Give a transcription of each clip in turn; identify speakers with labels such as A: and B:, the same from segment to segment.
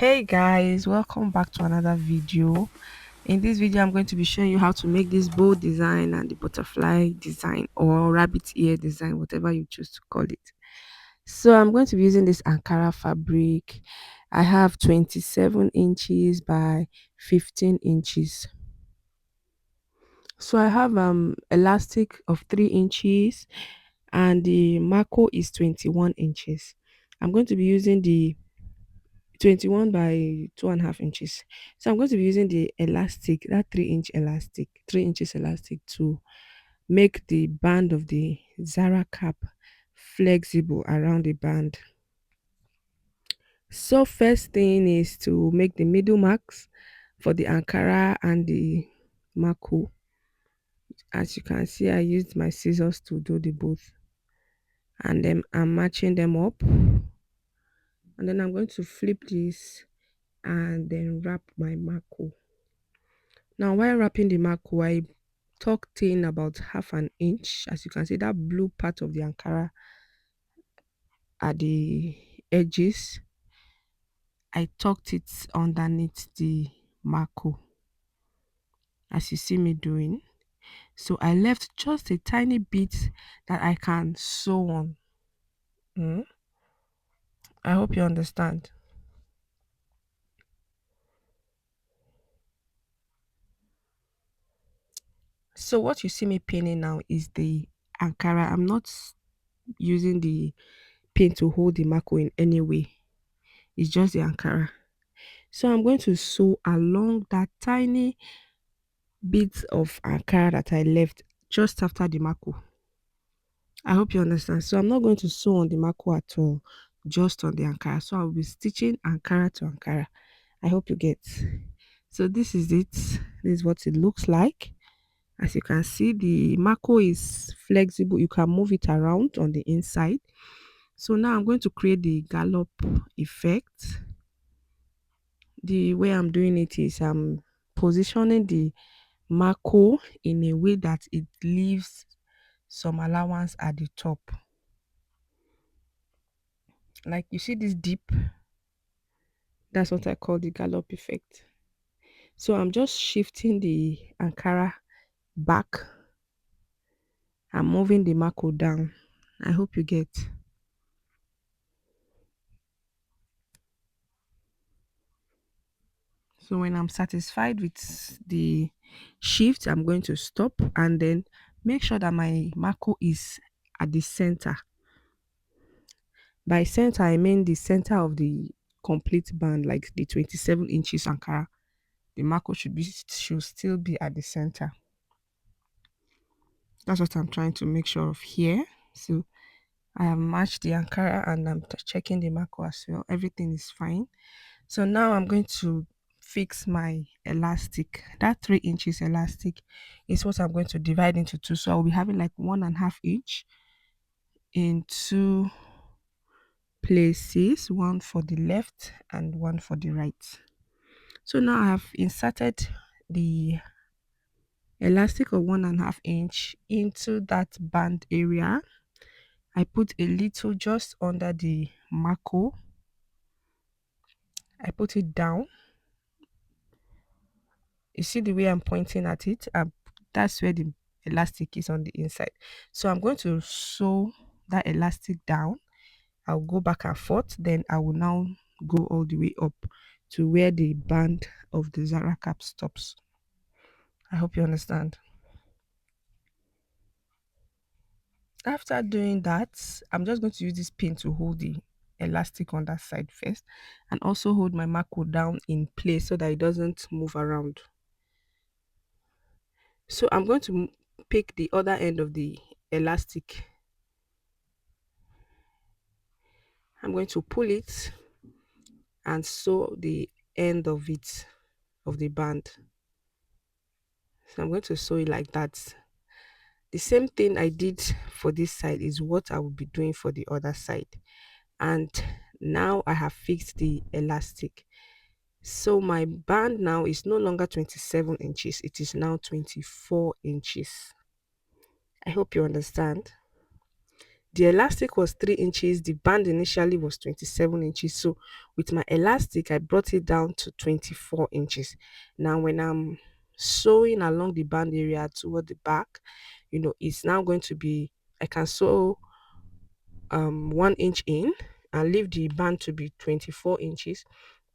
A: Hey guys, welcome back to another video. In this video, I'm going to be showing you how to make this bow design and the butterfly design or rabbit ear design, whatever you choose to call it. So I'm going to be using this Ankara fabric. I have 27 inches by 15 inches. So I have elastic of 3 inches and the marco is 21 inches. I'm going to be using the 21 by 2.5 inches. So I'm going to be using the elastic, that 3-inch elastic, 3 inches elastic to make the band of the Zara cap flexible around the band. So first thing is to make the middle marks for the Ankara and the Marco. As you can see, I used my scissors to do the both. And then I'm matching them up. And then I'm going to flip this and then wrap my Marco. Now, while wrapping the marco, I tucked in about half an inch. As you can see, that blue part of the Ankara at the edges, I tucked it underneath the marco, as you see me doing. So I left just a tiny bit that I can sew on. Mm, I hope you understand. So what you see me pinning now is the Ankara. I'm not using the pin to hold the marco in any way. It's just the Ankara. So I'm going to sew along that tiny bit of Ankara that I left just after the marco. I hope you understand. So I'm not going to sew on the marco at all, just on the Ankara. So I'll be stitching Ankara to Ankara. I hope you get. So this is it. This is what it looks like. As you can see, the marco is flexible. You can move it around on the inside. So now I'm going to create the gallop effect. The way I'm doing it is I'm positioning the marco in a way that it leaves some allowance at the top. Like you see this dip, that's what I call the gallop effect. So I'm just shifting the Ankara back and moving the marco down. I hope you get. So when I'm satisfied with the shift, I'm going to stop and then make sure that my marco is at the center. By center, I mean the center of the complete band, like the 27 inches Ankara. The marco should still be at the center. That's what I'm trying to make sure of here. So I have matched the Ankara and I'm checking the marco as well. Everything is fine. So now I'm going to fix my elastic. That 3 inches elastic is what I'm going to divide into two. So I'll be having like 1.5 inch in two places, one for the left and one for the right. So now I have inserted the elastic of 1.5 inch into that band area. I put a little just under the marco. I put it down. You see the way I'm pointing at it? That's where the elastic is on the inside. So I'm going to sew that elastic down. I'll go back and forth. Then I will now go all the way up to where the band of the Zara cap stops. I hope you understand. After doing that, I'm just going to use this pin to hold the elastic on that side first and also hold my marco down in place so that it doesn't move around. So I'm going to pick the other end of the elastic. I'm going to pull it and sew the end of it, of the band. So I'm going to sew it like that. The same thing I did for this side is what I will be doing for the other side. And now I have fixed the elastic. So my band now is no longer 27 inches. It is now 24 inches. I hope you understand. The elastic was 3 inches, the band initially was 27 inches. So with my elastic, I brought it down to 24 inches. Now, when I'm sewing along the band area toward the back, it's now going to be, I can sew 1 inch in and leave the band to be 24 inches,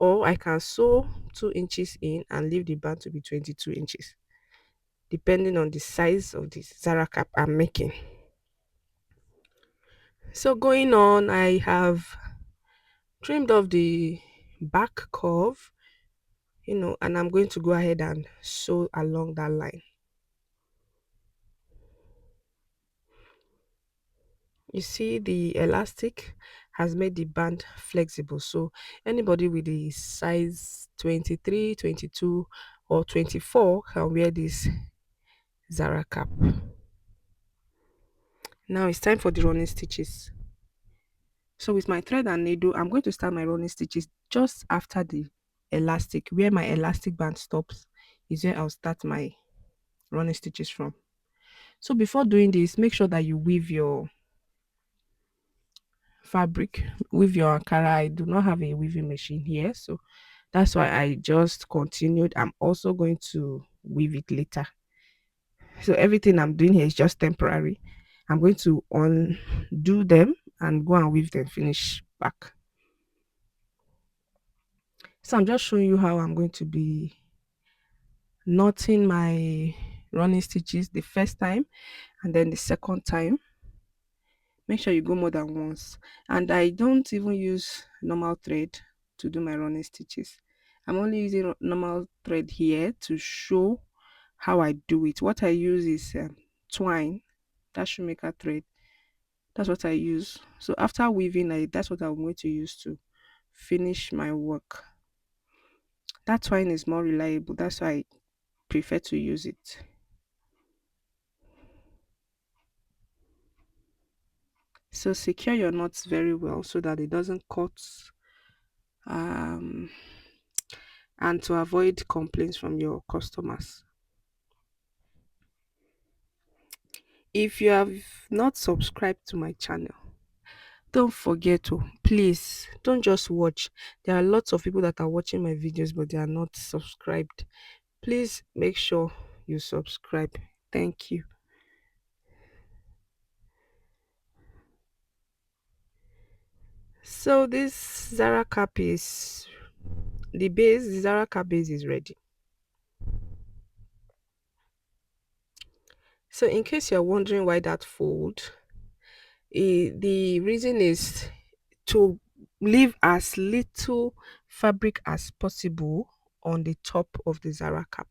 A: or I can sew 2 inches in and leave the band to be 22 inches, depending on the size of the Zara cap I'm making. So going on, I have trimmed off the back curve, and I'm going to go ahead and sew along that line. You see, the elastic has made the band flexible. So anybody with the size 23, 22, or 24 can wear this Zara cap. Now it's time for the running stitches. So with my thread and needle, I'm going to start my running stitches just after the elastic. Where my elastic band stops is where I'll start my running stitches from. So before doing this, make sure that you weave your fabric, weave your Ankara. I do not have a weaving machine here, so that's why I just continued. I'm also going to weave it later. So everything I'm doing here is just temporary. I'm going to undo them and go and weave them, finish back. So I'm just showing you how I'm going to be knotting my running stitches the first time, and then the second time. Make sure you go more than once. And I don't even use normal thread to do my running stitches. I'm only using normal thread here to show how I do it. What I use is twine, that shoemaker thread. That's what I use. So after weaving, that's what I'm going to use to finish my work. That twine is more reliable. That's why I prefer to use it. So secure your knots very well so that it doesn't cut, um, and to avoid complaints from your customers. If you have not subscribed to my channel, don't forget to, please don't just watch. There are lots of people that are watching my videos but they are not subscribed. Please make sure you subscribe. Thank you. So this Zara cap is the Zara cap base is ready. So in case you're wondering why that fold, the reason is to leave as little fabric as possible on the top of the Zara cap.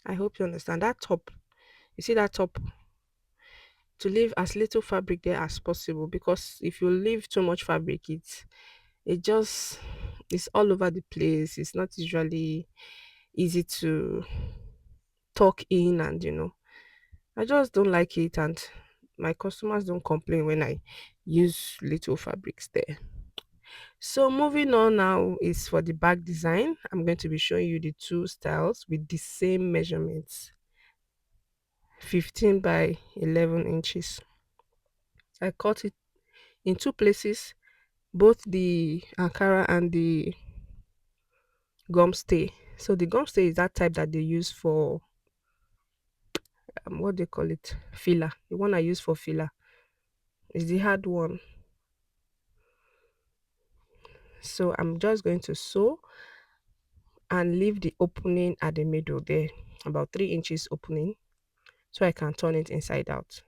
A: I hope you understand that top. You see that top, to leave as little fabric there as possible, because if you leave too much fabric, it just it's all over the place. It's not usually easy to tuck in, and I just don't like it, and my customers don't complain when I use little fabrics there. So moving on now is for the back design. I'm going to be showing you the two styles with the same measurements, 15 by 11 inches. I cut it in two places, both the Ankara and the gum stay. So the gum stay is that type that they use for what they call it, filler. The one I use for filler is the hard one. So I'm just going to sew and leave the opening at the middle there, about 3 inches opening, so I can turn it inside out.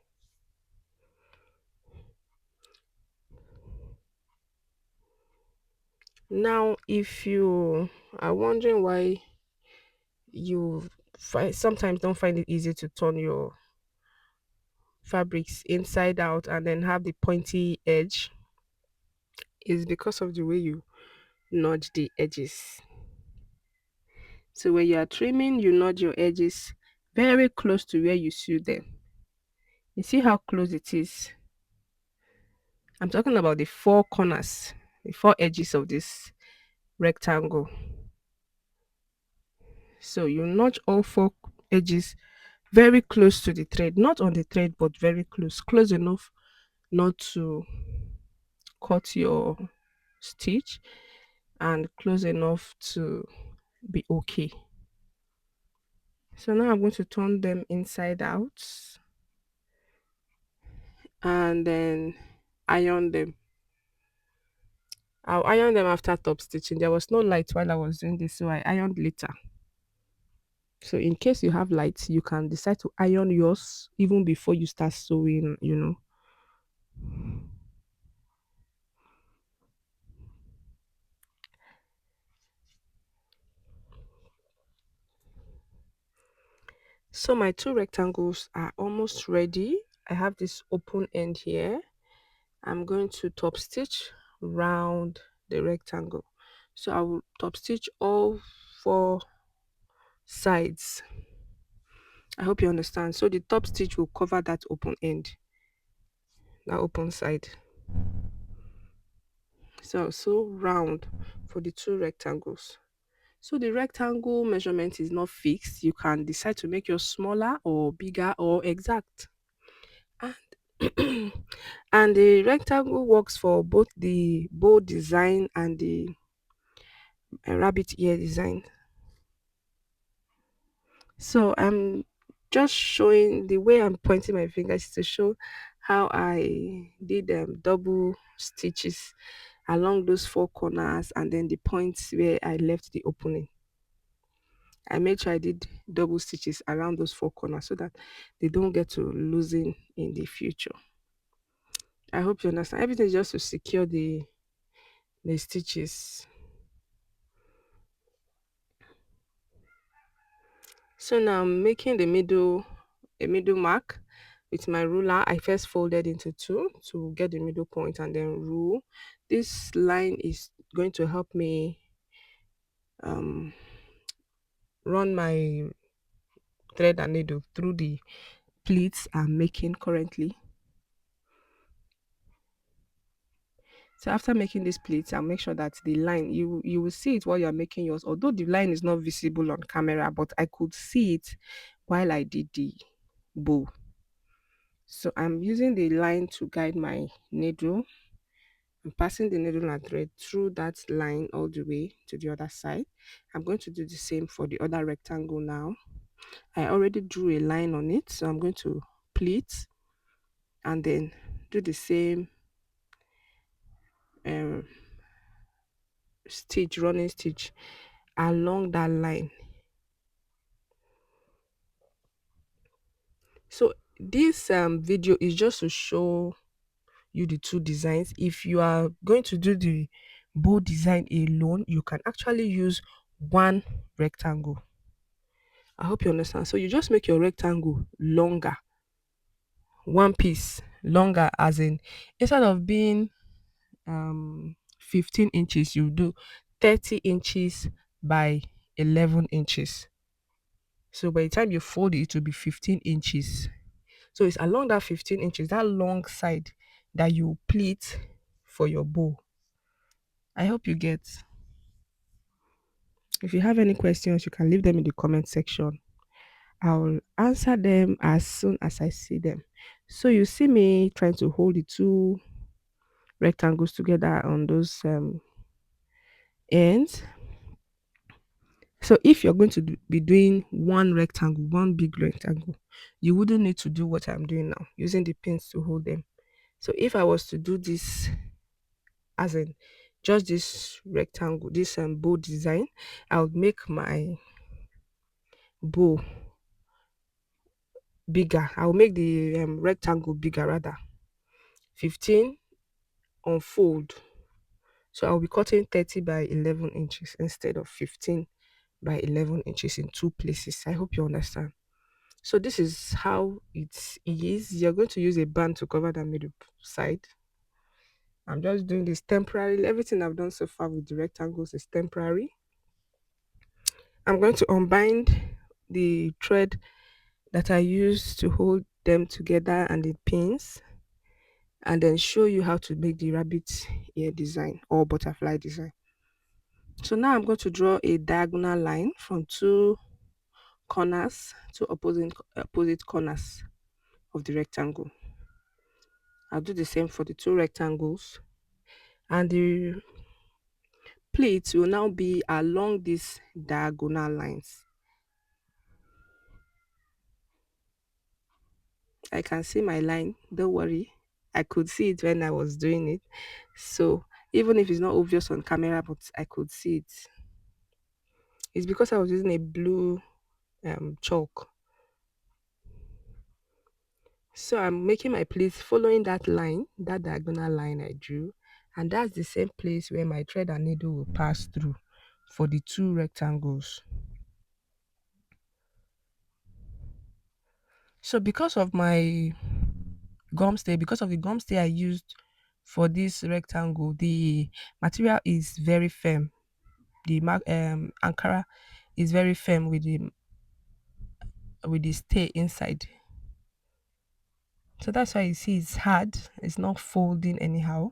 A: Now, if you are wondering why sometimes don't find it easy to turn your fabrics inside out and then have the pointy edge, is because of the way you nudge the edges. So when you are trimming, you nudge your edges very close to where you sew them. You see how close it is? I'm talking about the four corners, the four edges of this rectangle. So you notch all four edges very close to the thread, not on the thread, but very close, close enough not to cut your stitch and close enough to be okay. So now I'm going to turn them inside out and then iron them. I'll iron them after top stitching. There was no light while I was doing this, so I ironed later. So in case you have lights, you can decide to iron yours even before you start sewing. So my two rectangles are almost ready. I have this open end here. I'm going to top stitch round the rectangle. So I will top stitch all four sides. I hope you understand. So the top stitch will cover that open end, that open side. So round for the two rectangles. So the rectangle measurement is not fixed. You can decide to make yours smaller or bigger or exact. And and the rectangle works for both the bow design and the rabbit ear design. So I'm just showing the way I'm pointing my fingers to show how I did double stitches along those four corners and then the points where I left the opening. I made sure I did double stitches around those four corners so that they don't get to loosen in the future. I hope you understand. Everything is just to secure the stitches. So now I'm making a middle mark with my ruler. I first folded into two to get the middle point and then rule. This line is going to help me um, run my thread and needle through the pleats I'm making currently. So after making these pleats, I'll make sure that the line you will see it while you're making yours. Although the line is not visible on camera, but I could see it while I did the bow. So I'm using the line to guide my needle. I'm passing the needle and thread through that line all the way to the other side. I'm going to do the same for the other rectangle now. I already drew a line on it, so I'm going to pleat and then do the same um, stitch, running stitch along that line. So this video is just to show you the two designs. If you are going to do the bow design alone, you can actually use one rectangle. I hope you understand. So you just make your rectangle longer, one piece longer, as in instead of being 15 inches, you do 30 inches by 11 inches. So by the time you fold it, it will be 15 inches. So it's along that 15 inches, that long side, that you pleat for your bow. I hope you get. If you have any questions, you can leave them in the comment section. I'll answer them as soon as I see them. So you see me trying to hold the two rectangles together on those ends. So if you're going to be doing one rectangle, one big rectangle, you wouldn't need to do what I'm doing now, using the pins to hold them. So if I was to do this as in just this rectangle, this bow design, I would make my bow bigger. I'll make the rectangle bigger rather. 15 unfold. So I'll be cutting 30 by 11 inches instead of 15 by 11 inches in two places. I hope you understand. So this is how it is. You're going to use a band to cover the middle side. I'm just doing this temporarily. Everything I've done so far with the rectangles is temporary. I'm going to unbind the thread that I used to hold them together and the pins, and then show you how to make the rabbit ear design or butterfly design. So now I'm going to draw a diagonal line from two corners, two opposite corners of the rectangle. I'll do the same for the two rectangles, and the pleats will now be along these diagonal lines. I can see my line, don't worry. I could see it when I was doing it. So even if it's not obvious on camera, but I could see it. It's because I was using a blue chalk. So I'm making my pleats following that line, that diagonal line I drew. And that's the same place where my thread and needle will pass through for the two rectangles. So because of the gum stay I used for this rectangle, the material is very firm. The Ankara is very firm with the stay inside. So that's why you see it's hard. It's not folding anyhow,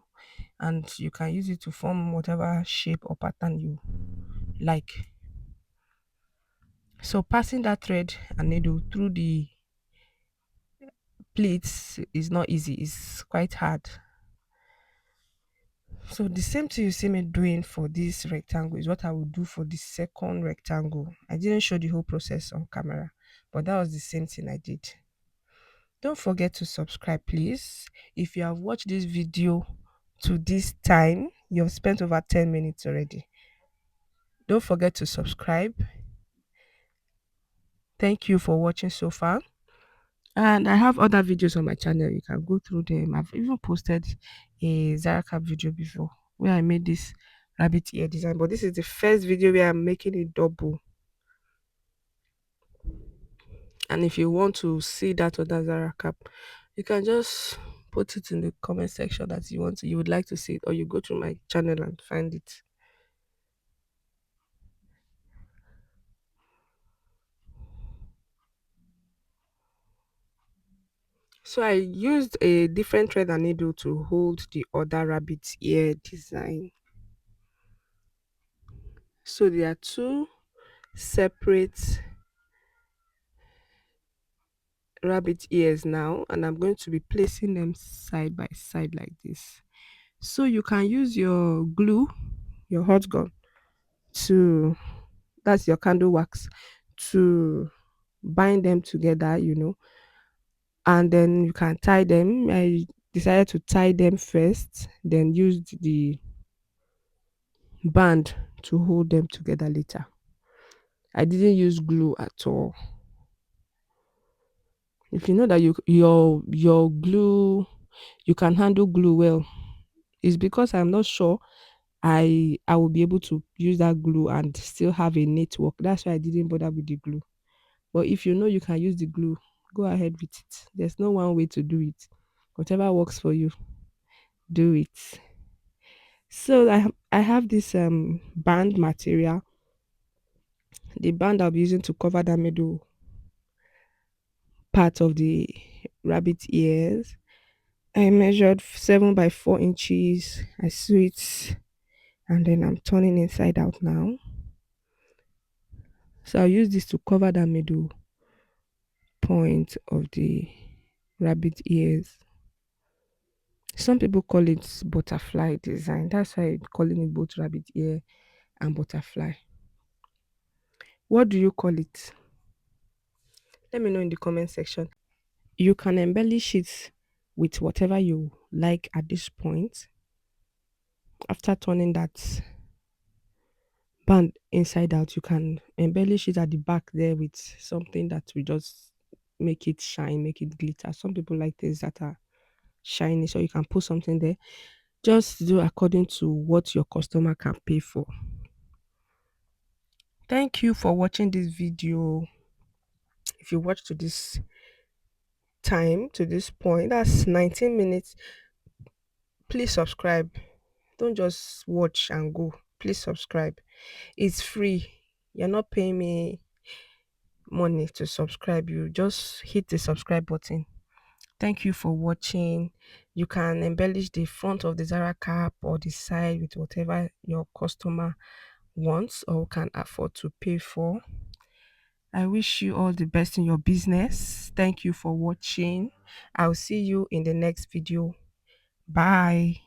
A: and you can use it to form whatever shape or pattern you like. So passing that thread and needle through the pleats is not easy. It's quite hard. So the same thing you see me doing for this rectangle is what I will do for the second rectangle. I didn't show the whole process on camera, but that was the same thing I did. Don't forget to subscribe, please. If you have watched this video to this time, you've spent over 10 minutes already. Don't forget to subscribe. Thank you for watching so far. And I have other videos on my channel. You can go through them. I've even posted a Zara cap video before where I made this rabbit ear design. But this is the first video where I'm making it double. And if you want to see that other Zara cap, you can just put it in the comment section that you would like to see it, or you go to my channel and find it. So I used a different thread and needle to hold the other rabbit ear design. So there are two separate rabbit ears now, and I'm going to be placing them side by side like this. So you can use your glue, your hot gun, to that's your candle wax, to bind them together, and then you can tie them. I decided to tie them first, then used the band to hold them together later. I didn't use glue at all. If you know that your glue, you can handle glue well, it's because I'm not sure I will be able to use that glue and still have a neat work. That's why I didn't bother with the glue. But if you know you can use the glue, go ahead with it. There's no one way to do it. Whatever works for you, do it. So I have this band material. The band I'll be using to cover the middle part of the rabbit ears. I measured 7 by 4 inches. I sew it, and then I'm turning inside out now. So I'll use this to cover the middle point of the rabbit ears. Some people call it butterfly design. That's why I'm calling it both rabbit ear and butterfly. What do you call it? Let me know in the comment section. You can embellish it with whatever you like at this point. After turning that band inside out, you can embellish it at the back there with something that will just make it shine, make it glitter. Some people like things that are shiny, so you can put something there. Just do according to what your customer can pay for. Thank you for watching this video. If you watch to this time, to this point, that's 19 minutes. Please subscribe. Don't just watch and go. Please subscribe. It's free. You're not paying me money to subscribe. You just hit the subscribe button. Thank you for watching. You can embellish the front of the Zara cap or the side with whatever your customer wants or can afford to pay for. I wish you all the best in your business. Thank you for watching. I'll see you in the next video. Bye.